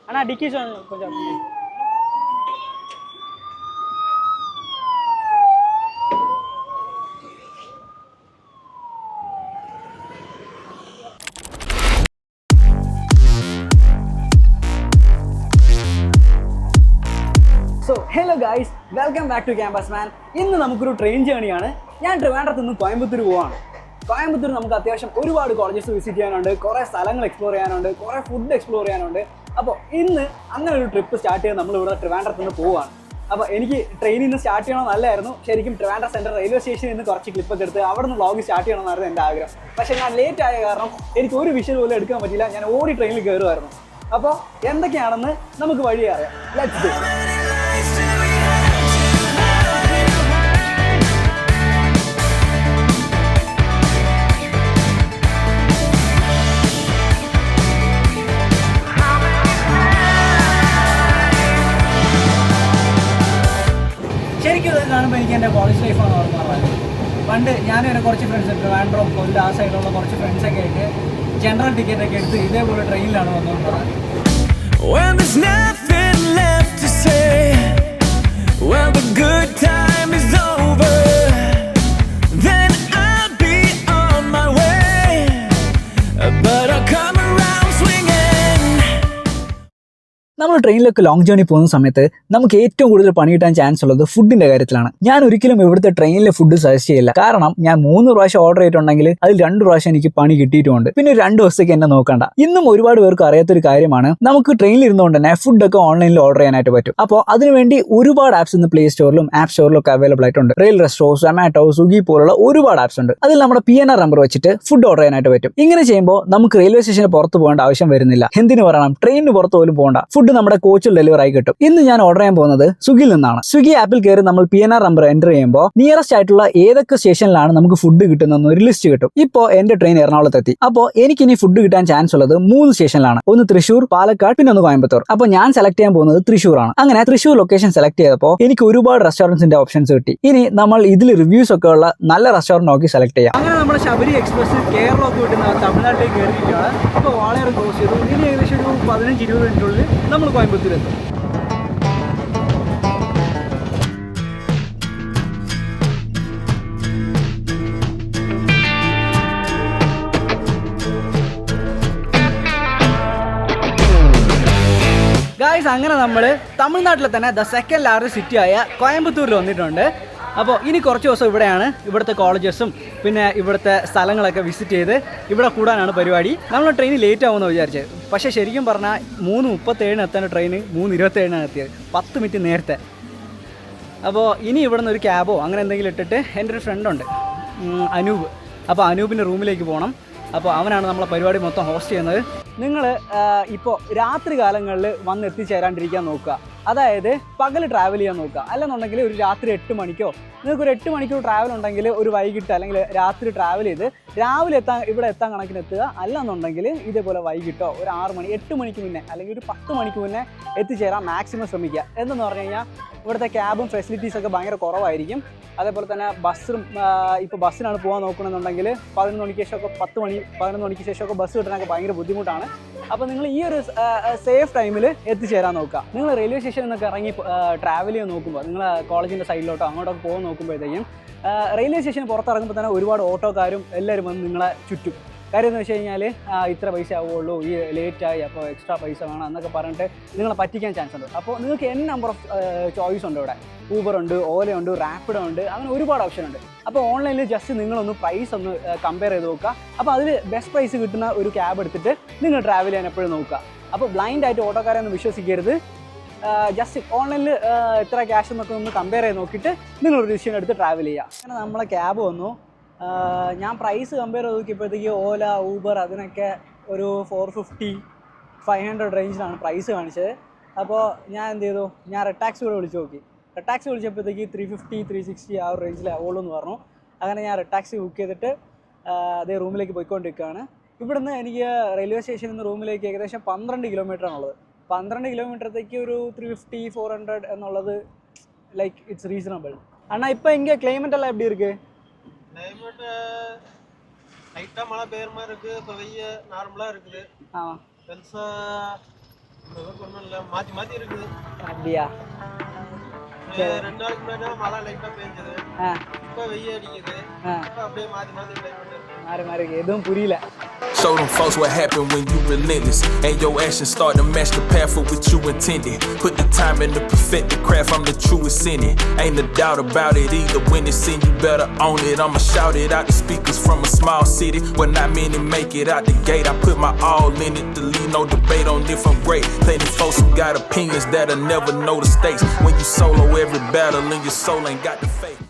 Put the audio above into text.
அண்ணா டிக்கி கொஞ்சம் So, hello guys, welcome back to Campus Man. ഇന്ന് നമുക്കൊരു ട്രെയിൻ ജേണിയാണ്. ഞാൻ ട്രിവാൻഡ്രത്ത് നിന്ന് കോയമ്പത്തൂർ പോവാണ്. കോയമ്പത്തൂർ നമുക്ക് അത്യാവശ്യം ഒരുപാട് കോളേജസ് വിസിറ്റ് ചെയ്യാനുണ്ട്, കുറേ സ്ഥലങ്ങൾ എക്സ്പ്ലോർ ചെയ്യാനുണ്ട്, കുറേ ഫുഡ് എക്സ്പ്ലോർ ചെയ്യാനുണ്ട്. അപ്പോൾ ഇന്ന് അങ്ങനെ ഒരു ട്രിപ്പ് സ്റ്റാർട്ട് ചെയ്ത് നമ്മളിവിടെ ട്രിവാൻഡ്രത്ത് നിന്ന് പോവുകയാണ്. അപ്പോൾ എനിക്ക് ട്രെയിനിൽ നിന്ന് സ്റ്റാർട്ട് ചെയ്യണമെന്ന് നല്ലതായിരുന്നു. ശരിക്കും ട്രിവാൻഡ്രം സെൻട്രൽ റെയിൽവേ സ്റ്റേഷനിൽ നിന്ന് കുറച്ച് ക്ലിപ്പൊക്കെ എടുത്ത് അവിടെ നിന്ന് വ്ളോഗ് സ്റ്റാർട്ട് ചെയ്യണമെന്നായിരുന്നു എൻ്റെ ആഗ്രഹം. പക്ഷേ ഞാൻ ലേറ്റ് ആയ കാരണം എനിക്ക് ഒരു വിഷ്വൽ പോലും എടുക്കാൻ പറ്റില്ല. ഞാൻ ഓടി ട്രെയിനിൽ കയറുമായിരുന്നു. അപ്പോൾ എന്തൊക്കെയാണെന്ന് നമുക്ക് വഴി അറിയാം. Let's go. ശരിക്കും ഇത് കാണുമ്പോൾ എനിക്ക് എൻ്റെ കോളേജ് ലൈഫാണ് ഓർമ്മ പറഞ്ഞത്. പണ്ട് ഞാനും കുറച്ച് ഫ്രണ്ട്സ് ട്രിവാൻഡ്രം കൊല്ലം ആ സൈഡിലുള്ള കുറച്ച് ഫ്രണ്ട്സൊക്കെ ആയിട്ട് ജനറൽ ടിക്കറ്റൊക്കെ എടുത്ത് ഇതേപോലെ ട്രെയിനിലാണ് വന്നുകൊണ്ടുള്ളത്. When there's nothing left to say, well the good time is over, then I'll be on my way, but I'll come around swinging. നമ്മൾ ട്രെയിനിലൊക്കെ ലോങ് ജേർണി പോകുന്ന സമയത്ത് നമുക്ക് ഏറ്റവും കൂടുതൽ പണി കിട്ടാൻ ചാൻസ് ഉള്ളത് ഫുഡിന്റെ കാര്യത്തിലാണ്. ഞാൻ ഒരിക്കലും ഇവിടുത്തെ ട്രെയിനിലെ ഫുഡ് സജസ്റ്റ് ചെയ്യില്ല. കാരണം ഞാൻ 3 പ്രാവശ്യം ഓർഡർ ചെയ്തിട്ടുണ്ടെങ്കിൽ അതിൽ 2 പ്രാവശ്യം എനിക്ക് പണി കിട്ടിയിട്ടുമുണ്ട്. പിന്നെ 2 ദിവസത്തേക്ക് എന്നെ നോക്കണ്ട. ഇന്നും ഒരുപാട് പേർക്ക് അറിയാത്തൊരു കാര്യമാണ്, നമുക്ക് ട്രെയിനിൽ ഇരുന്നുകൊണ്ട് തന്നെ ഫുഡൊക്കെ ഓൺലൈനിൽ ഓർഡർ ചെയ്യാനായിട്ട് പറ്റും. അപ്പോൾ അതിനുവേണ്ടി ഒരുപാട് ആപ്സ് ഇന്ന് പ്ലേ സ്റ്റോറിലും ആപ്പ് സ്റ്റോറിലും ഒക്കെ അവൈലബിൾ ആയിട്ടുണ്ട്. റെയിൽ റെസ്റ്റോ, സൊമാറ്റോ, സ്വിഗ്ഗി പോലുള്ള ഒരുപാട് ആപ്സ് ഉണ്ട്. അതിൽ നമ്മുടെ PNR നമ്പർ വെച്ചിട്ട് ഫുഡ് ഓർഡർ ചെയ്യാനായിട്ട് പറ്റും. ഇങ്ങനെ ചെയ്യുമ്പോൾ നമുക്ക് റെയിൽവേ സ്റ്റേഷന് പുറത്ത് പോകേണ്ട ആവശ്യം വരുന്നില്ല. എന്തിനു പറയണം, ട്രെയിനിന് പുറത്ത് പോലും പോകണ്ട. ഫുഡ് നമ്മുടെ കോച്ചിൽ ഡെലിവറി ആയി കിട്ടും. ഇന്ന് ഞാൻ ഓർഡർ ചെയ്യാൻ പോകുന്നത് സ്വിഗ്ഗിയിൽ നിന്നാണ്. സ്വിഗ്ഗി ആപ്പിൽ കയറി നമ്മൾ PNR നമ്പർ എൻ്റർ ചെയ്യുമ്പോൾ നിയറസ്റ്റ് ആയിട്ടുള്ള ഏതൊക്കെ സ്റ്റേഷനിലാണ് നമുക്ക് ഫുഡ് കിട്ടുന്ന ഒരു ലിസ്റ്റ് കിട്ടും. ഇപ്പോൾ എന്റെ ട്രെയിൻ എറണാകുളത്ത് എത്തി. അപ്പോൾ എനിക്കിനി ഫുഡ് കിട്ടാൻ ചാൻസ് ഉള്ളത് 3 സ്റ്റേഷനിലാണ്. ഒന്ന് തൃശ്ശൂർ, പാലക്കാട്, പിന്നെ ഒന്ന് കോയമ്പത്തൂർ. അപ്പോൾ ഞാൻ സെലക്ട് ചെയ്യാൻ പോകുന്നത് തൃശ്ശൂർ ആണ്. അങ്ങനെ തൃശ്ശൂർ ലൊക്കേഷൻ സെലക്ട് ചെയ്തപ്പോൾ എനിക്ക് ഒരുപാട് റെസ്റ്റോറൻറ്റ്സിന്റെ ഓപ്ഷൻസ് കിട്ടി. ഇനി നമ്മൾ ഇതിൽ റിവ്യൂസ് ഒക്കെ ഉള്ള നല്ല റെസ്റ്റോറൻറ്റ് നോക്കി സെലക്ട് ചെയ്യാം. അങ്ങനെ നമ്മുടെ ശബരി എക്സ്പ്രസ് കേരളമൊക്കെ വിട്ട് തമിഴ്നാട്ടിലേക്ക് കയറിയിരിക്കുകയാണ്. അപ്പോൾ വളരെ ക്ലോസ് ചെയ്തു. ഇനി ഏകദേശം ഒരു 15-20 മിനിറ്റുള്ളിൽ നമ്മൾ കോയമ്പത്തൂർ എത്തും. ഗായ്സ്, അങ്ങനെ നമ്മൾ തമിഴ്നാട്ടിലെ തന്നെ ദ സെക്കൻഡ് ലാർജസ്റ്റ് സിറ്റി ആയ കോയമ്പത്തൂരിൽ വന്നിട്ടുണ്ട്. അപ്പോൾ ഇനി കുറച്ച് ദിവസം ഇവിടെയാണ് ഇവിടുത്തെ കോളേജസും പിന്നെ ഇവിടുത്തെ സ്ഥലങ്ങളൊക്കെ വിസിറ്റ് ചെയ്ത് ഇവിടെ കൂടാനാണ് പരിപാടി. നമ്മൾ ട്രെയിൻ ലേറ്റ് ആവുമെന്ന് വിചാരിച്ചത്. പക്ഷേ ശരിക്കും പറഞ്ഞാൽ 3:37 എത്തേണ്ട ട്രെയിൻ 3:27 എത്തിയത്, 10 മിനിറ്റ് നേരത്തെ. അപ്പോൾ ഇനി ഇവിടെ നിന്ന് ഒരു ക്യാബോ അങ്ങനെ എന്തെങ്കിലും ഇട്ടിട്ട് എൻ്റെ ഒരു ഫ്രണ്ടുണ്ട് അനൂപ്. അപ്പോൾ അനൂപിൻ്റെ റൂമിലേക്ക് പോകണം. അപ്പോൾ അവനാണ് നമ്മളെ പരിപാടി മൊത്തം ഹോസ്റ്റ് ചെയ്യുന്നത്. നിങ്ങൾ ഇപ്പോൾ രാത്രി കാലങ്ങളിൽ വന്ന് എത്തിച്ചേരാണ്ടിരിക്കാൻ നോക്കുക. അതായത് പകൽ ട്രാവൽ ചെയ്യാൻ നോക്കുക. അല്ലെന്നുണ്ടെങ്കിൽ ഒരു രാത്രി 8 മണിക്കോ, നിങ്ങൾക്കൊരു 8 മണിക്കൂർ ട്രാവൽ ഉണ്ടെങ്കിൽ ഒരു വൈകിട്ട് അല്ലെങ്കിൽ രാത്രി ട്രാവൽ ചെയ്ത് രാവിലെ ഇവിടെ എത്താൻ കണക്കിന് എത്തുക. അല്ലെന്നുണ്ടെങ്കിൽ ഇതേപോലെ വൈകിട്ടോ ഒരു 6 മണി 8 മണിക്ക് മുന്നേ അല്ലെങ്കിൽ ഒരു 10 മണിക്ക് മുന്നേ എത്തിച്ചേരാൻ മാക്സിമം ശ്രമിക്കുക. എന്തെന്ന് പറഞ്ഞു കഴിഞ്ഞാൽ ഇവിടുത്തെ ക്യാബും ഫെസിലിറ്റീസൊക്കെ ഭയങ്കര കുറവായിരിക്കും. അതേപോലെ തന്നെ ബസ്സും ഇപ്പോൾ ബസ്സിനാണ് പോകാൻ നോക്കണമെന്നുണ്ടെങ്കിൽ 11 മണിക്ക് ശേഷമൊക്കെ 11 മണിക്ക് ശേഷമൊക്കെ ബസ് കിട്ടാനൊക്കെ ഭയങ്കര ബുദ്ധിമുട്ടാണ്. അപ്പോൾ നിങ്ങൾ ഈ ഒരു സേഫ് ടൈമിൽ എത്തിച്ചേരാൻ നോക്കുക. നിങ്ങൾ റെയിൽവേ സ്റ്റേഷനിൽ നിന്നൊക്കെ ഇറങ്ങി ട്രാവൽ ചെയ്യാൻ നോക്കുമ്പോൾ, നിങ്ങൾ കോളേജിൻ്റെ സൈഡിലോട്ടോ അങ്ങോട്ടൊക്കെ പോകാൻ നോക്കുമ്പോഴത്തേക്കും റെയിൽവേ സ്റ്റേഷന് പുറത്തിറങ്ങുമ്പോൾ തന്നെ ഒരുപാട് ഓട്ടോക്കാരും എല്ലാവരും വന്ന് നിങ്ങളെ ചുറ്റും. കാര്യം എന്ന് വെച്ച് കഴിഞ്ഞാൽ ഇത്ര പൈസ ആവുള്ളൂ, ഈ ലേറ്റായി, അപ്പോൾ എക്സ്ട്രാ പൈസ വേണം എന്നൊക്കെ പറഞ്ഞിട്ട് നിങ്ങളെ പറ്റിക്കാൻ ചാൻസ് ഉണ്ട്. അപ്പോൾ നിങ്ങൾക്ക് നമ്പർ ഓഫ് ചോയ്സ് ഉണ്ട് ഇവിടെ. ഊബർ ഉണ്ട്, ഓല ഉണ്ട്, റാപ്പിഡോ ഉണ്ട്, അങ്ങനെ ഒരുപാട് ഓപ്ഷൻ ഉണ്ട്. അപ്പോൾ ഓൺലൈനിൽ ജസ്റ്റ് നിങ്ങളൊന്ന് പ്രൈസ് ഒന്ന് കമ്പയർ ചെയ്ത് നോക്കുക. അപ്പോൾ അതിൽ ബെസ്റ്റ് പ്രൈസ് കിട്ടുന്ന ഒരു ക്യാബ് എടുത്തിട്ട് നിങ്ങൾ ട്രാവൽ ചെയ്യാൻ എപ്പോഴും നോക്കുക. അപ്പോൾ ബ്ലൈൻഡായിട്ട് ഓട്ടോക്കാരെ ഒന്നും വിശ്വസിക്കരുത്. ജസ്റ്റ് ഓൺലൈനിൽ എത്ര ക്യാഷ് എന്നൊക്കെ ഒന്ന് കമ്പയർ ചെയ്ത് നോക്കിയിട്ട് നിങ്ങളൊരു ഡിസിഷൻ എടുത്ത് ട്രാവൽ ചെയ്യുക. അങ്ങനെ നമ്മളെ ക്യാബ് വന്നു. ഞാൻ പ്രൈസ് കമ്പയർ ചെയ്ത് നോക്കിയപ്പോഴത്തേക്ക് ഓല, ഊബർ അതിനൊക്കെ ഒരു 450-500 റേഞ്ചിലാണ് പ്രൈസ് കാണിച്ചത്. അപ്പോൾ ഞാൻ എന്ത് ചെയ്തു, ഞാൻ റെഡ് ടാക്സി കൂടെ വിളിച്ച് നോക്കി. റെഡ് ടാക്സി വിളിച്ചപ്പോഴത്തേക്ക് 350-360 ആ ഒരു റേഞ്ചിൽ ആവുള്ളൂ എന്ന് പറഞ്ഞു. അങ്ങനെ ഞാൻ റെഡ് ടാക്സി ബുക്ക് ചെയ്തിട്ട് അതേ റൂമിലേക്ക് പോയിക്കൊണ്ടിരിക്കുകയാണ്. ഇവിടുന്ന് എനിക്ക് റെയിൽവേ സ്റ്റേഷനിൽ നിന്ന് റൂമിലേക്ക് ഏകദേശം 12 കിലോമീറ്ററാണുള്ളത്. 12 കിലോമീറ്ററത്തേക്ക് ഒരു 350-400 എന്നുള്ളത് ലൈക്ക് ഇറ്റ്സ് റീസണബിൾ. അണ്ണാ இப்போ இங்கே கிளைமேட் எல்லாம் எப்படி இருக்கு? கிளைமேட் லைட்டா மழை பெய்யற மாதிரி இருக்கு. இப்ப வெயில் நார்மலா இருக்குது. பெருசா மாத்தி மாத்தி இருக்குது. அப்படியா? 2 நாளைக்கு முன்னாடி மழை லைட்டா பெஞ்சது. ஆ இப்ப வெயில் அடிக்குது. இப்ப அப்படியே மாத்தி மாத்தி climate இருக்கு. மாறி மாறி எதுவும் புரியல. Show them folks what happened when you relentless and your actions start to match the path for which you intended. Put the time in to perfect the craft, I'm the truest in it. Ain't a doubt about it either. When it's in, you better own it. I'ma shout it out the speakers from a small city where not many make it out the gate. I put my all in it to leave no debate on if I'm great. Plenty folks who got opinions that'll never know the stakes. When you solo every battle in your soul ain't got the faith.